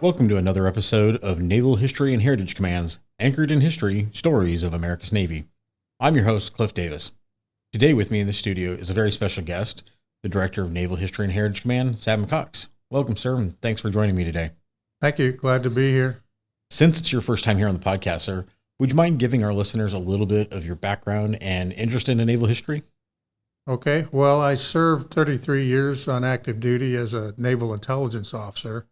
Welcome to another episode of Naval History and Heritage Commands, anchored in history, stories of America's Navy. I'm your host, Cliff Davis. Today with me in the studio is a very special guest, the Director of Naval History and Heritage Command, Sam Cox. Welcome, sir, and thanks for joining me today. Thank you. Glad to be here. Since it's your first time here on the podcast, sir, would you mind giving our listeners a little bit of your background and interest in naval history? Okay. Well, I served 33 years on active duty as a naval intelligence officer.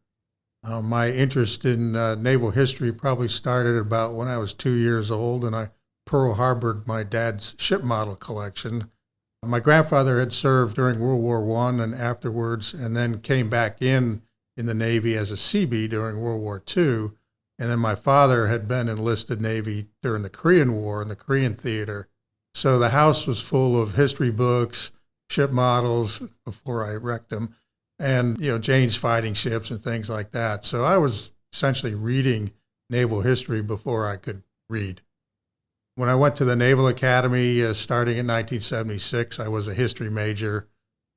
My interest in naval history probably started about when I was 2 years old, and I Pearl Harbored my dad's ship model collection. My grandfather had served during World War I and afterwards, and then came back in the Navy as a Seabee during World War II. And then my father had been enlisted Navy during the Korean War in the Korean theater. So the house was full of history books, ship models before I wrecked them, and, Jane's fighting ships and things like that. So I was essentially reading naval history before I could read. When I went to the Naval Academy, starting in 1976, I was a history major,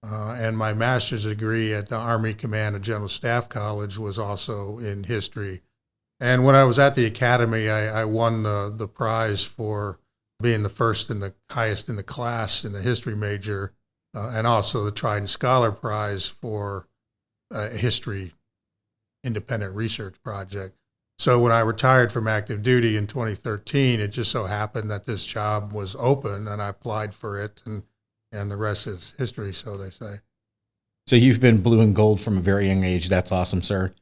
and my master's degree at the Army Command and General Staff College was also in history. And when I was at the Academy, I won the prize for being the first and the highest in the class in the history major, and also the Trident Scholar Prize for a history independent research project. So when I retired from active duty in 2013, it just so happened that this job was open, and I applied for it, and the rest is history, so they say. So you've been blue and gold from a very young age. That's awesome, sir.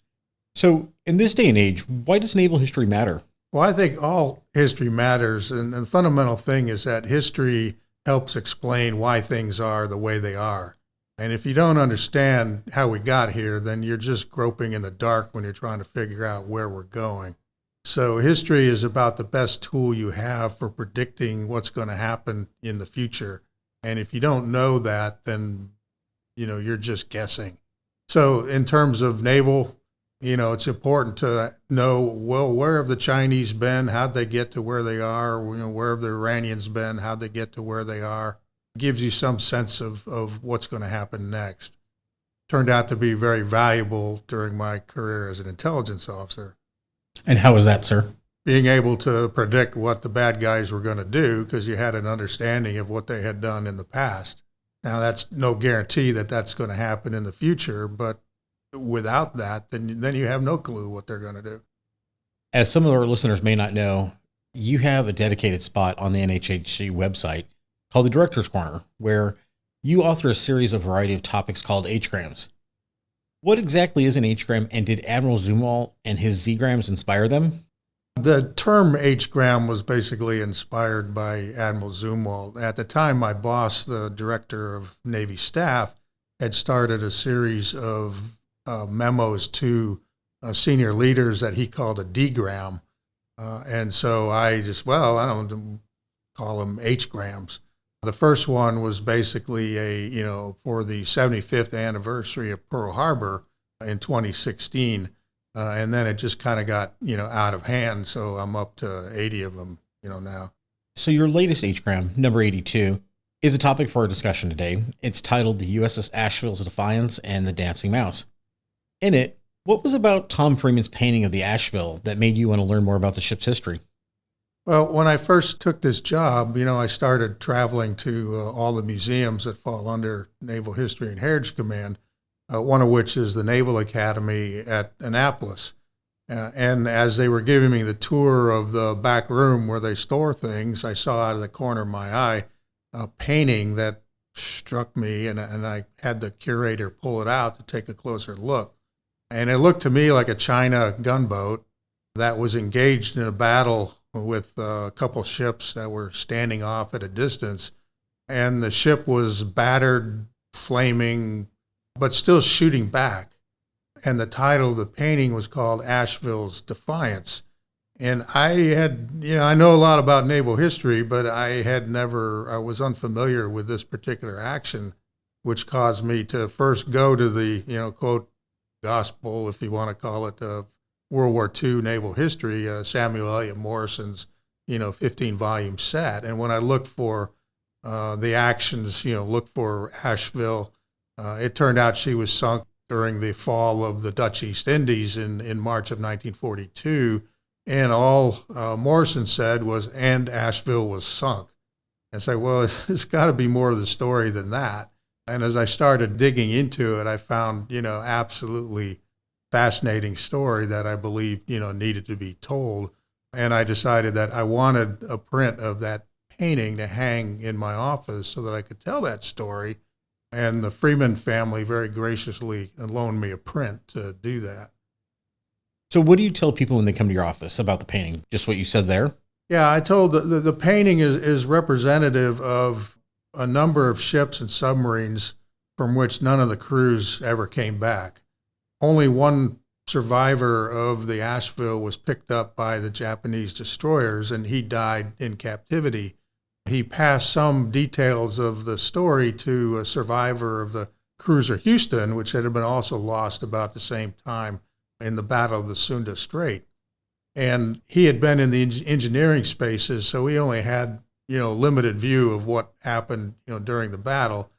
So in this day and age, why does naval history matter? Well, I think all history matters, and the fundamental thing is that history helps explain why things are the way they are. And if you don't understand how we got here, then you're just groping in the dark when you're trying to figure out where we're going. So history is about the best tool you have for predicting what's going to happen in the future. And if you don't know that, then, you're just guessing. So in terms of naval, it's important to know, well, where have the Chinese been? How'd they get to where they are? Where have the Iranians been? How'd they get to where they are? It gives you some sense of what's going to happen next. Turned out to be very valuable during my career as an intelligence officer. And how was that, sir? Being able to predict what the bad guys were going to do because you had an understanding of what they had done in the past. Now, that's no guarantee that that's going to happen in the future, but without that, then you have no clue what they're going to do. As some of our listeners may not know, you have a dedicated spot on the NHHC website called the Director's Corner, where you author a series of variety of topics called H-grams. What exactly is an H-gram, and did Admiral Zumwalt and his Z-grams inspire them? The term H-gram was basically inspired by Admiral Zumwalt. At the time, my boss, the Director of Navy Staff, had started a series of memos to senior leaders that he called a D-gram. And so I don't call them H-grams. The first one was basically for the 75th anniversary of Pearl Harbor in 2016. And then it just kind of got, out of hand. So I'm up to 80 of them, now. So your latest H-gram, number 82, is a topic for our discussion today. It's titled the USS Asheville's Defiance and the Dancing Mouse. In it, what was about Tom Freeman's painting of the Asheville that made you want to learn more about the ship's history? Well, when I first took this job, I started traveling to all the museums that fall under Naval History and Heritage Command, one of which is the Naval Academy at Annapolis. And as they were giving me the tour of the back room where they store things, I saw out of the corner of my eye a painting that struck me, and I had the curator pull it out to take a closer look. And it looked to me like a China gunboat that was engaged in a battle with a couple ships that were standing off at a distance. And the ship was battered, flaming, but still shooting back. And the title of the painting was called Asheville's Defiance. And I know a lot about naval history, but I was unfamiliar with this particular action, which caused me to first go to the, quote, gospel, if you want to call it, World War II naval history, Samuel Eliot Morrison's, 15-volume set. And when I looked for the actions, looked for Asheville, it turned out she was sunk during the fall of the Dutch East Indies in March of 1942. And all Morrison said was, and Asheville was sunk. And say, well, it's got to be more to the story than that. And as I started digging into it, I found, absolutely fascinating story that I believe, needed to be told. And I decided that I wanted a print of that painting to hang in my office so that I could tell that story. And the Freeman family very graciously loaned me a print to do that. So what do you tell people when they come to your office about the painting? Just what you said there? Yeah, I told the painting is representative of a number of ships and submarines from which none of the crews ever came back. Only one survivor of the Asheville was picked up by the Japanese destroyers, and he died in captivity. He passed some details of the story to a survivor of the cruiser Houston, which had been also lost about the same time in the Battle of the Sunda Strait. And he had been in the engineering spaces, so he only had, limited view of what happened, during the battle.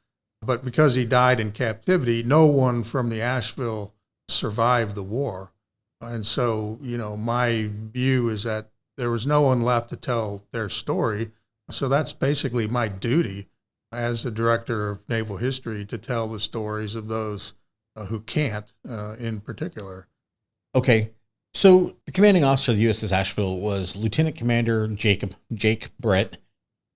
But because he died in captivity, no one from the Asheville survived the war. And so, my view is that there was no one left to tell their story. So that's basically my duty as the director of naval history, to tell the stories of those who can't, in particular. Okay. So the commanding officer of the USS Asheville was Lieutenant Commander Jacob Britt,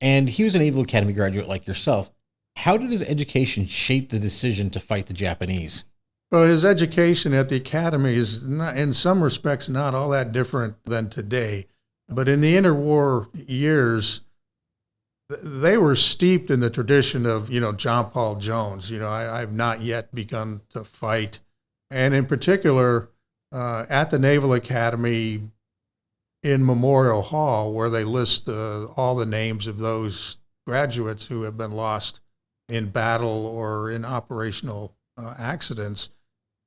and he was a Naval Academy graduate like yourself. How did his education shape the decision to fight the Japanese? Well, his education at the academy is, not, in some respects, not all that different than today. But in the interwar years, they were steeped in the tradition of, John Paul Jones. I've not yet begun to fight. And in particular, at the Naval Academy in Memorial Hall, where they list all the names of those graduates who have been lost in battle or in operational accidents,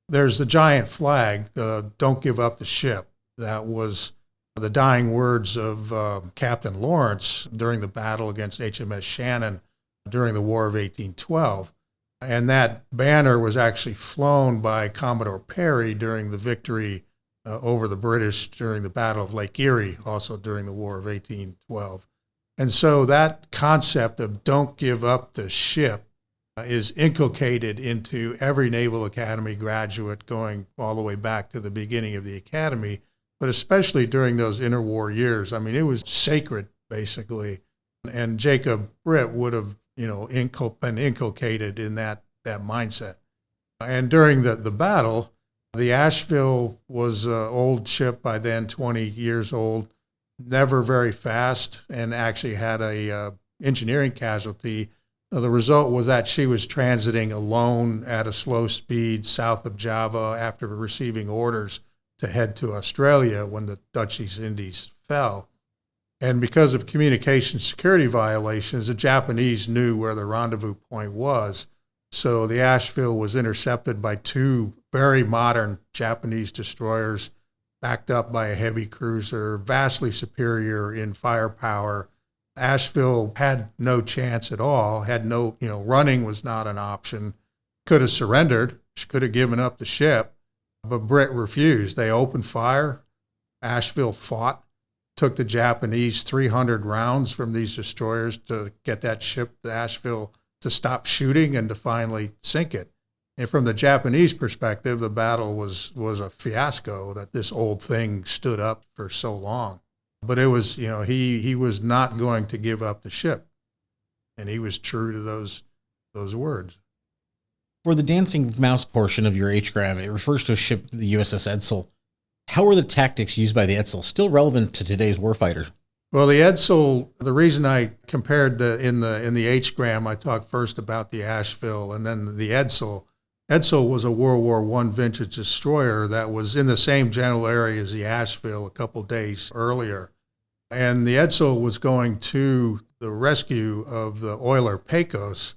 there's the giant flag, "Don't give up the ship." That was the dying words of Captain Lawrence during the battle against HMS Shannon during the War of 1812. And that banner was actually flown by Commodore Perry during the victory over the British during the Battle of Lake Erie, also during the War of 1812. And so that concept of don't give up the ship is inculcated into every Naval Academy graduate going all the way back to the beginning of the academy, but especially during those interwar years. I mean, it was sacred, basically. And Jacob Britt would have been inculcated in that mindset. And during the battle, the Asheville was an old ship by then, 20 years old, never very fast, and actually had a engineering casualty. The result was that she was transiting alone at a slow speed south of Java after receiving orders to head to Australia when the Dutch East Indies fell. And because of communication security violations, the Japanese knew where the rendezvous point was. So the Asheville was intercepted by two very modern Japanese destroyers, backed up by a heavy cruiser, vastly superior in firepower. Asheville had no chance at all, had no, running was not an option. Could have surrendered, she could have given up the ship, but Britt refused. They opened fire. Asheville fought. Took the Japanese 300 rounds from these destroyers to get that ship, the Asheville, to stop shooting and to finally sink it. And from the Japanese perspective, the battle was a fiasco that this old thing stood up for so long. But it was, he was not going to give up the ship. And he was true to those words. For the dancing mouse portion of your HGRAM, it refers to a ship, the USS Edsall. How are the tactics used by the Edsall still relevant to today's warfighter? Well, the Edsall, the reason I compared in the HGRAM, I talked first about the Asheville and then the Edsall. Edsall was a World War I vintage destroyer that was in the same general area as the Asheville a couple days earlier. And the Edsall was going to the rescue of the oiler Pecos,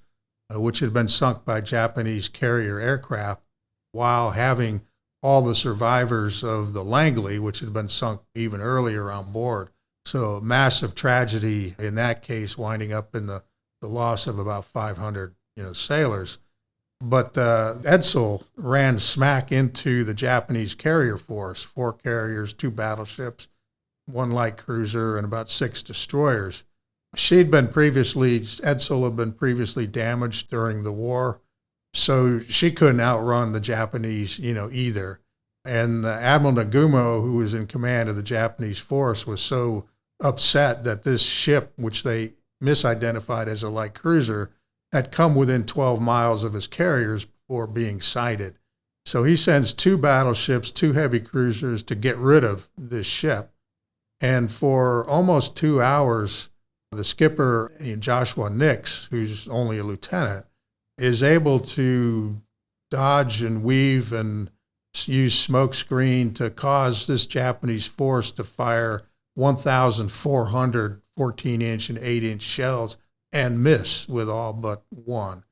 which had been sunk by Japanese carrier aircraft, while having all the survivors of the Langley, which had been sunk even earlier, on board. So massive tragedy in that case, winding up in the loss of about 500 sailors. But the Edsall ran smack into the Japanese carrier force, 4 carriers, 2 battleships, 1 light cruiser, and about 6 destroyers. Edsall had been previously damaged during the war, so she couldn't outrun the Japanese, either. And Admiral Nagumo, who was in command of the Japanese force, was so upset that this ship, which they misidentified as a light cruiser, had come within 12 miles of his carriers before being sighted. So he sends 2 battleships, 2 heavy cruisers to get rid of this ship. And for almost 2 hours, the skipper, Joshua Nix, who's only a lieutenant, is able to dodge and weave and use smoke screen to cause this Japanese force to fire 1,400 14-inch and 8-inch shells and miss with all but 1.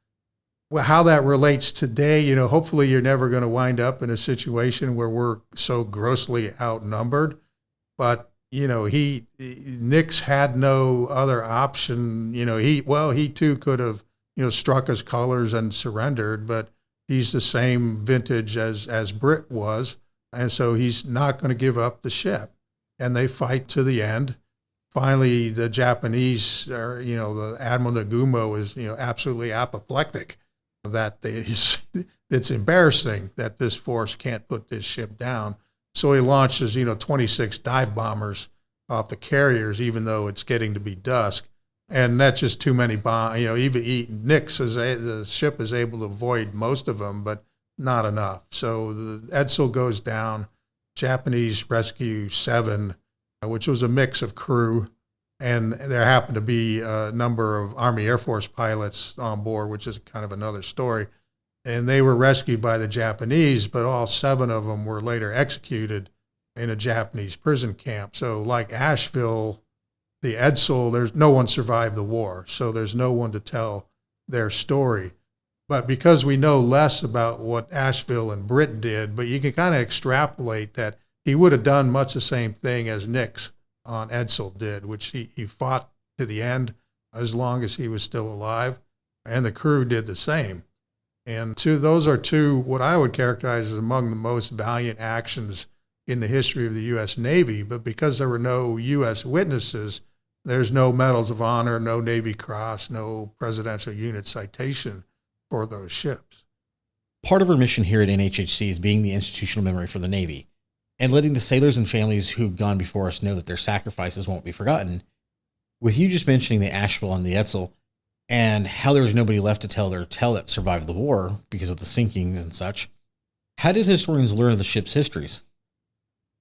Well, how that relates today, hopefully you're never going to wind up in a situation where we're so grossly outnumbered. But, Nix had no other option. He too could have, struck his colors and surrendered, but he's the same vintage as Britt was. And so he's not going to give up the ship. And they fight to the end. Finally, the Japanese, the Admiral Nagumo is, absolutely apoplectic that it's embarrassing that this force can't put this ship down. So he launches, 26 dive bombers off the carriers, even though it's getting to be dusk. And that's just too many bombs. The ship is able to avoid most of them, but not enough. So the Edsall goes down. Japanese rescue 7, which was a mix of crew, and there happened to be a number of Army Air Force pilots on board, which is kind of another story. And they were rescued by the Japanese, but all 7 of them were later executed in a Japanese prison camp. So like Asheville, the Edsall, no one survived the war, so there's no one to tell their story. But because we know less about what Asheville and Britt did, but you can kind of extrapolate that he would have done much the same thing as Nix on Edsall did, which he fought to the end as long as he was still alive, and the crew did the same. And those are 2 what I would characterize as among the most valiant actions in the history of the U.S. Navy. But because there were no U.S. witnesses, there's no medals of honor, no Navy Cross, no Presidential Unit citation for those ships. Part of our mission here at NHHC is being the institutional memory for the Navy and letting the sailors and families who've gone before us know that their sacrifices won't be forgotten. With you just mentioning the Asheville and the Edsall and how there was nobody left to tell their tale that survived the war because of the sinkings and such, how did historians learn of the ship's histories?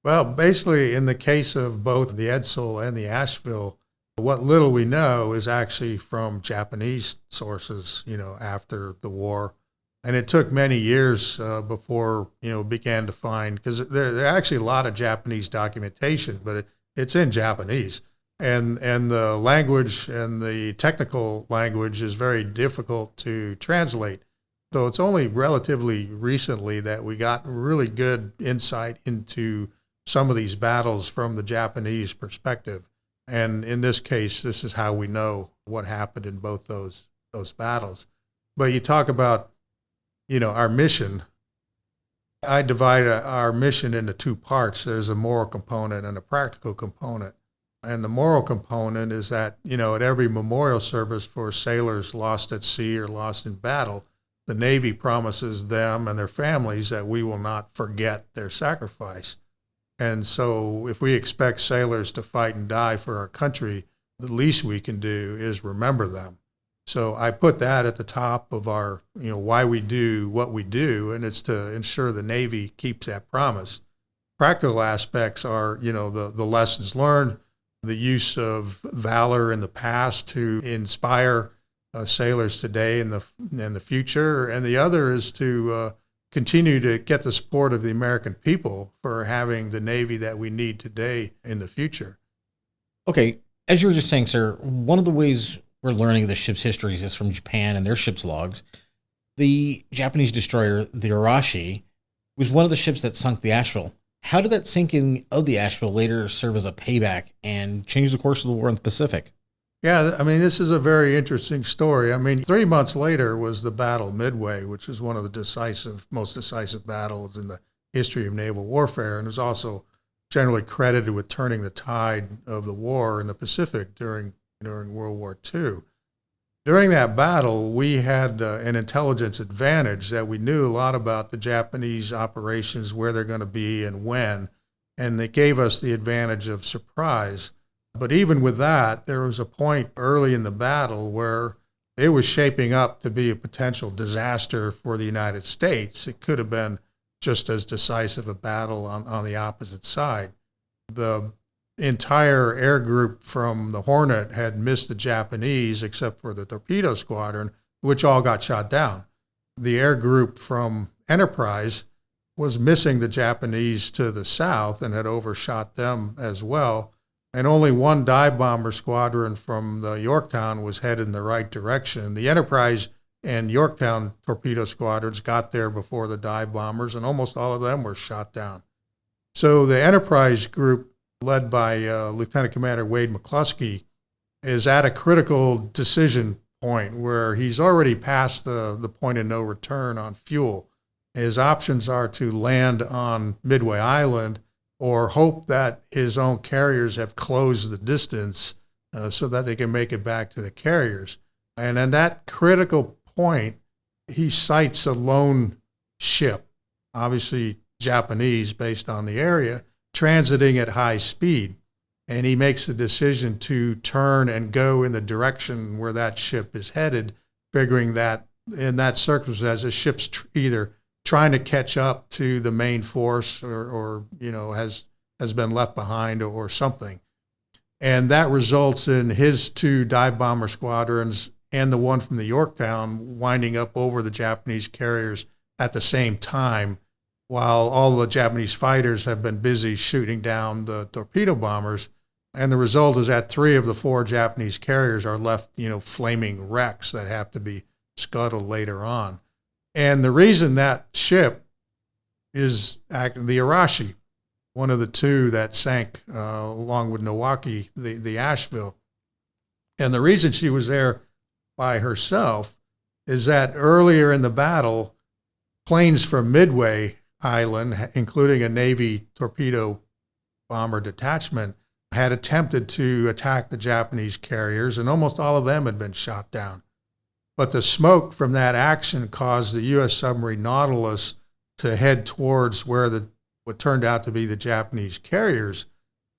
Well, basically, in the case of both the Edsall and the Asheville, what little we know is actually from Japanese sources, after the war. And it took many years before, began to find, because there are actually a lot of Japanese documentation, but it's in Japanese. And the language and the technical language is very difficult to translate. So it's only relatively recently that we got really good insight into some of these battles from the Japanese perspective. And in this case, this is how we know what happened in both those battles. But you talk about, our mission. I divide our mission into 2 parts. There's a moral component and a practical component. And the moral component is that, at every memorial service for sailors lost at sea or lost in battle, the Navy promises them and their families that we will not forget their sacrifice. And so if we expect sailors to fight and die for our country, the least we can do is remember them. So I put that at the top of our, why we do what we do, and it's to ensure the Navy keeps that promise. Practical aspects are, the lessons learned, the use of valor in the past to inspire sailors today and the future, and the other is to continue to get the support of the American people for having the Navy that we need today in the future. Okay, as you were just saying, sir, one of the ways we're learning the ship's histories is from Japan and their ship's logs. The Japanese destroyer, the Arashi, was one of the ships that sunk the Asheville. How did that sinking of the Asheville later serve as a payback and change the course of the war in the Pacific? Yeah, I mean, this is a very interesting story. I mean, 3 months later was the Battle of Midway, which is one of the most decisive battles in the history of naval warfare, and is also generally credited with turning the tide of the war in the Pacific during World War II. During that battle, we had an intelligence advantage that we knew a lot about the Japanese operations, where they're going to be and when, and it gave us the advantage of surprise. But even with that, there was a point early in the battle where it was shaping up to be a potential disaster for the United States. It could have been just as decisive a battle on the opposite side. The entire air group from the Hornet had missed the Japanese except for the torpedo squadron, which all got shot down. The air group from Enterprise was missing the Japanese to the south and had overshot them as well. And only one dive bomber squadron from the Yorktown was headed in the right direction. The Enterprise and Yorktown torpedo squadrons got there before the dive bombers, and almost all of them were shot down. So the Enterprise group, led by Lieutenant Commander Wade McCluskey, is at a critical decision point where he's already past the point of no return on fuel. His options are to land on Midway Island or hope that his own carriers have closed the distance so that they can make it back to the carriers. And at that critical point, he sights a lone ship, obviously Japanese based on the area, transiting at high speed. And he makes the decision to turn and go in the direction where that ship is headed, figuring that in that circumstance, the ship's either trying to catch up to the main force or has been left behind or something. And that results in his two dive bomber squadrons and the one from the Yorktown winding up over the Japanese carriers at the same time, while all the Japanese fighters have been busy shooting down the torpedo bombers. And the result is that 3 of the 4 Japanese carriers are left, flaming wrecks that have to be scuttled later on. And the reason that ship is the Arashi, one of the 2 that sank along with Milwaukee, the Asheville. And the reason she was there by herself is that earlier in the battle, planes from Midway Island, including a Navy torpedo bomber detachment, had attempted to attack the Japanese carriers, and almost all of them had been shot down. But the smoke from that action caused the U.S. submarine Nautilus to head towards where what turned out to be the Japanese carriers.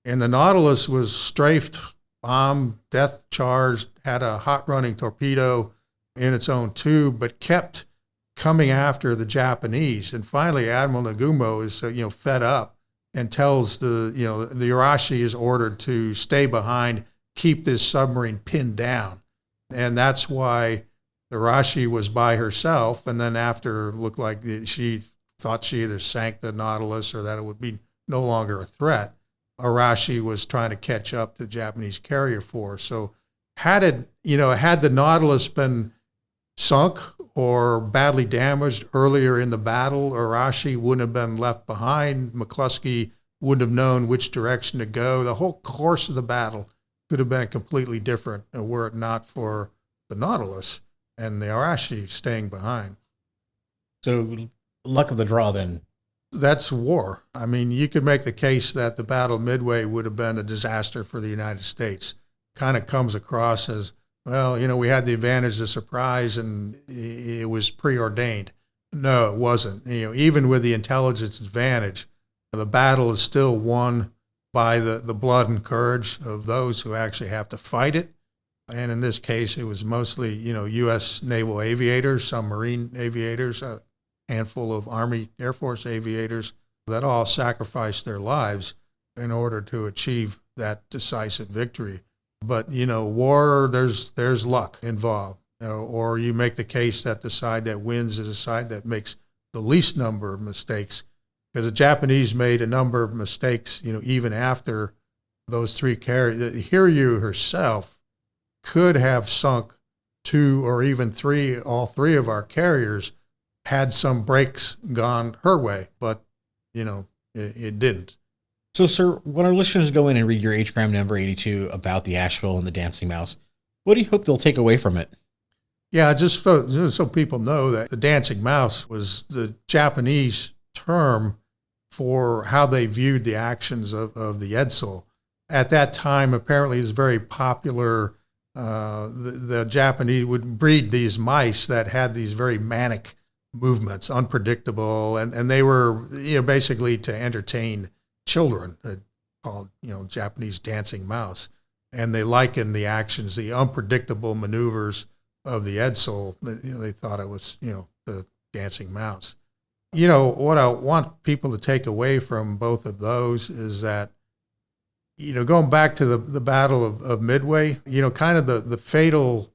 And the Nautilus was strafed, bombed, death charged, had a hot running torpedo in its own tube, but kept coming after the Japanese. And finally, Admiral Nagumo is fed up and tells the Arashi is ordered to stay behind, keep this submarine pinned down. And that's why the Arashi was by herself, and then after it looked like she thought she either sank the Nautilus or that it would be no longer a threat, Arashi was trying to catch up to the Japanese carrier force. So had the Nautilus been sunk or badly damaged earlier in the battle, Arashi wouldn't have been left behind. McCluskey wouldn't have known which direction to go. The whole course of the battle could have been completely different were it not for the Nautilus and the Arashi staying behind. So luck of the draw then. That's war. I mean, you could make the case that the Battle of Midway would have been a disaster for the United States. Kind of comes across as, well, we had the advantage of surprise and it was preordained. No, it wasn't. Even with the intelligence advantage, the battle is still won by the blood and courage of those who actually have to fight it. And in this case, it was mostly, U.S. naval aviators, some Marine aviators, a handful of Army Air Force aviators that all sacrificed their lives in order to achieve that decisive victory. But, war, there's luck involved. Or you make the case that the side that wins is a side that makes the least number of mistakes. Because the Japanese made a number of mistakes, even after those 3 carriers. The Hiryu herself could have sunk 2 or even 3, all 3 of our carriers, had some breaks gone her way, but, it didn't. So, sir, when our listeners go in and read your HCRAM number 82 about the Asheville and the Dancing Mouse, What do you hope they'll take away from it? Yeah, just so people know that the dancing mouse was the Japanese term for how they viewed the actions of the Edsall. At that time, apparently, it was very popular. The Japanese would breed these mice that had these very manic movements, unpredictable, and they were basically to entertain children, called Japanese dancing mouse. And they likened the actions, the unpredictable maneuvers of the Edsall. They thought it was the dancing mouse. What I want people to take away from both of those is that, going back to the Battle of Midway, kind of the fatal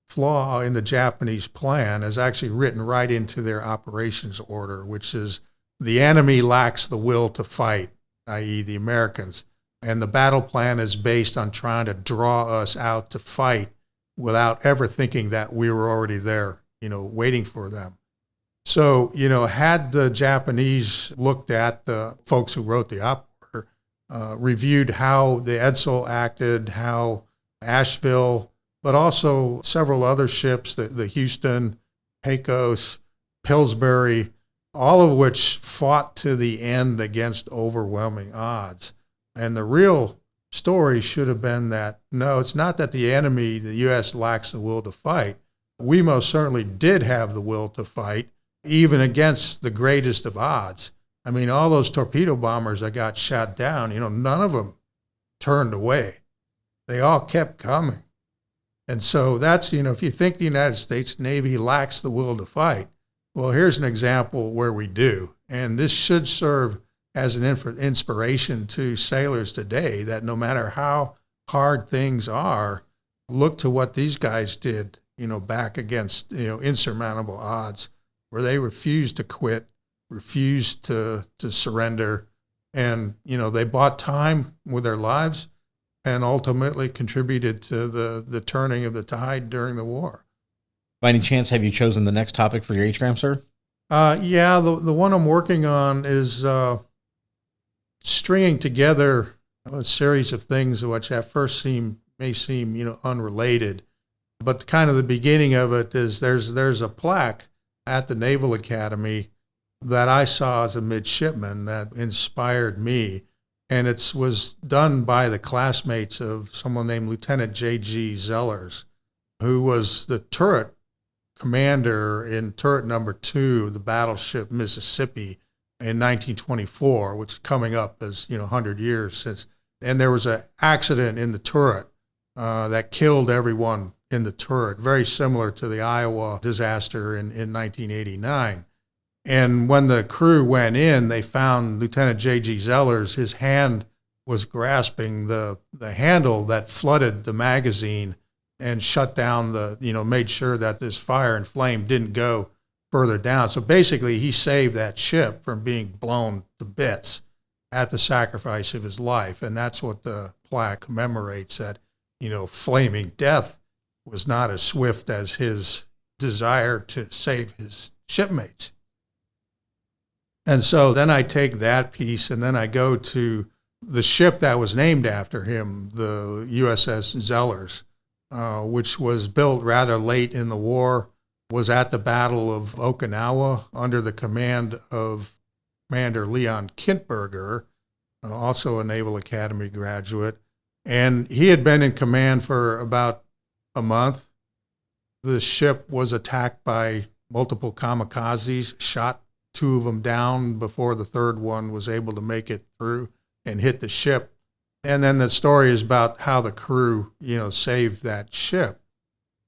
flaw in the Japanese plan is actually written right into their operations order, which is the enemy lacks the will to fight, i.e. the Americans. And the battle plan is based on trying to draw us out to fight without ever thinking that we were already there, waiting for them. So, had the Japanese looked at the folks who wrote the op order, reviewed how the Edsall acted, how Asheville, but also several other ships, the Houston, Pecos, Pillsbury, all of which fought to the end against overwhelming odds. And the real story should have been that, no, it's not that the enemy, the U.S., lacks the will to fight. We most certainly did have the will to fight, even against the greatest of odds. I mean, all those torpedo bombers that got shot down, none of them turned away. They all kept coming. And so that's, if you think the United States Navy lacks the will to fight, well, here's an example where we do. And this should serve as an inspiration to sailors today that no matter how hard things are, look to what these guys did, back against, insurmountable odds, where they refused to quit, refused to surrender. And, they bought time with their lives and ultimately contributed to the turning of the tide during the war. By any chance, have you chosen the next topic for your H-gram, sir? Yeah, the one I'm working on is stringing together a series of things which at first may seem unrelated, but kind of the beginning of it is there's a plaque at the Naval Academy that I saw as a midshipman that inspired me, and it was done by the classmates of someone named Lieutenant J.G. Zellers, who was the turret commander in turret number 2 of the battleship Mississippi in 1924, which is coming up as 100 years since. And there was an accident in the turret that killed everyone in the turret, very similar to the Iowa disaster in 1989. And when the crew went in, they found Lieutenant J.G. Zellers. His hand was grasping the handle that flooded the magazine and shut down made sure that this fire and flame didn't go further down. So basically, he saved that ship from being blown to bits at the sacrifice of his life. And that's what the plaque commemorates, that, flaming death was not as swift as his desire to save his shipmates. And so then I take that piece and then I go to the ship that was named after him, the USS Zellers, which was built rather late in the war, was at the Battle of Okinawa under the command of Commander Leon Kintberger, also a Naval Academy graduate. And he had been in command for about a month. The ship was attacked by multiple kamikazes, shot 2 of them down before the third one was able to make it through and hit the ship. And then the story is about how the crew, saved that ship.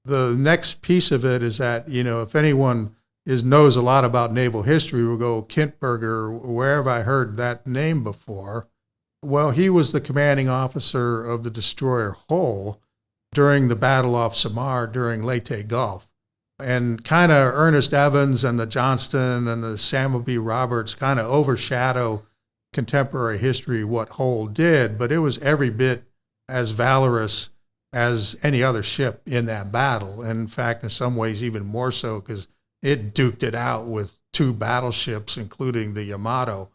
The next piece of it is that, if anyone knows a lot about naval history, will go, Kintberger, where have I heard that name before? Well, he was the commanding officer of the destroyer Hull during the Battle off Samar during Leyte Gulf. And kind of Ernest Evans and the Johnston and the Samuel B. Roberts kind of overshadow contemporary history, what Hull did, but it was every bit as valorous as any other ship in that battle. And in fact, in some ways, even more so, because it duked it out with 2 battleships, including the Yamato,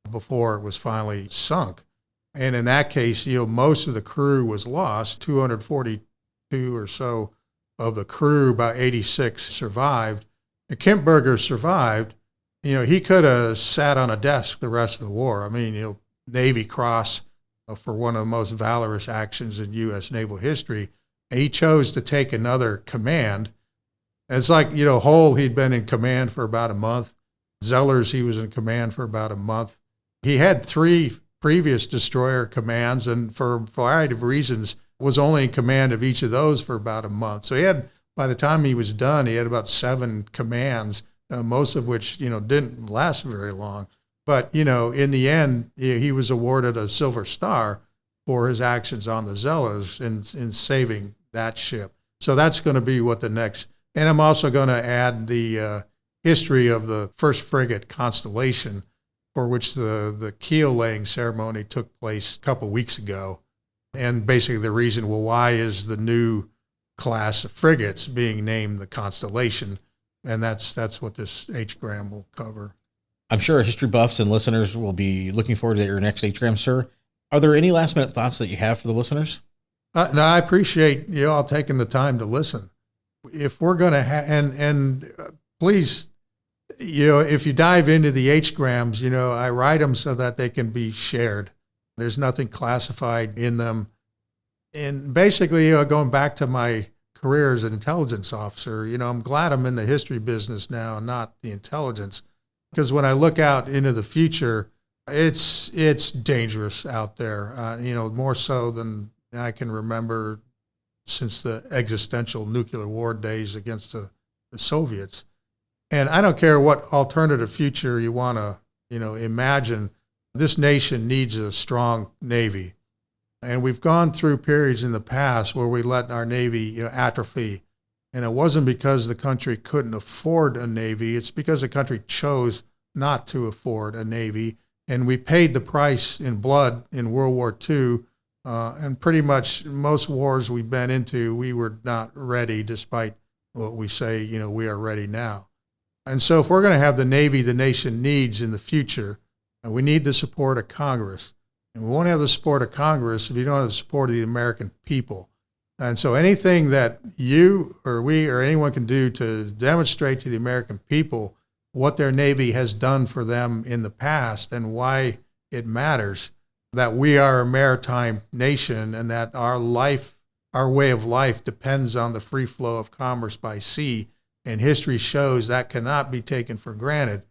before it was finally sunk. And in that case, most of the crew was lost, 242 92 or so of the crew, about 86 survived. And Kempberger survived. He could have sat on a desk the rest of the war. I mean, Navy Cross for one of the most valorous actions in U.S. naval history. And he chose to take another command. And it's like, Hull, he'd been in command for about a month. Zellers, he was in command for about a month. He had 3 previous destroyer commands, and for a variety of reasons, was only in command of each of those for about a month. So he had, by the time he was done, he had about 7 commands, most of which, didn't last very long. But, in the end, he was awarded a Silver Star for his actions on the Zellers in saving that ship. So that's going to be what the next, and I'm also going to add the history of the first frigate Constellation, for which the keel laying ceremony took place a couple weeks ago. And basically the reason, why is the new class of frigates being named the Constellation? And that's what this H-gram will cover. I'm sure history buffs and listeners will be looking forward to your next H-gram, sir. Are there any last minute thoughts that you have for the listeners? No, I appreciate you all taking the time to listen. If we're going to please, if you dive into the H-grams, I write them so that they can be shared. There's nothing classified in them. And basically, going back to my career as an intelligence officer, I'm glad I'm in the history business now and not the intelligence. Because when I look out into the future, it's dangerous out there, more so than I can remember since the existential nuclear war days against the Soviets. And I don't care what alternative future you want to, imagine. This nation needs a strong Navy. And we've gone through periods in the past where we let our Navy, atrophy. And it wasn't because the country couldn't afford a Navy. It's because the country chose not to afford a Navy. And we paid the price in blood in World War II. And pretty much most wars we've been into, we were not ready, despite what we say, we are ready now. And so if we're going to have the Navy the nation needs in the future, we need the support of Congress. And we won't have the support of Congress if you don't have the support of the American people. And so anything that you or we or anyone can do to demonstrate to the American people what their Navy has done for them in the past and why it matters, that we are a maritime nation and that our way of life depends on the free flow of commerce by sea, and history shows that cannot be taken for granted.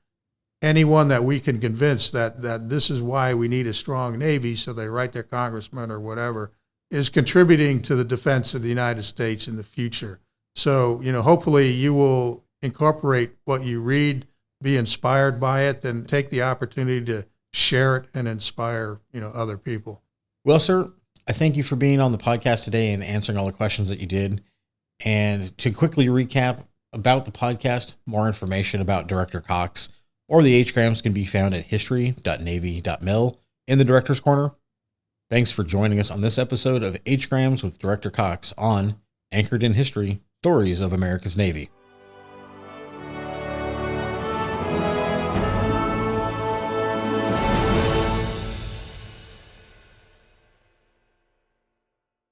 Anyone that we can convince that this is why we need a strong Navy, so they write their congressman or whatever, is contributing to the defense of the United States in the future. So, hopefully you will incorporate what you read, be inspired by it, and take the opportunity to share it and inspire, other people. Well, sir, I thank you for being on the podcast today and answering all the questions that you did. And to quickly recap about the podcast, more information about Director Cox or the H-grams can be found at history.navy.mil in the Director's Corner. Thanks for joining us on this episode of H-grams with Director Cox on Anchored in History, Stories of America's Navy.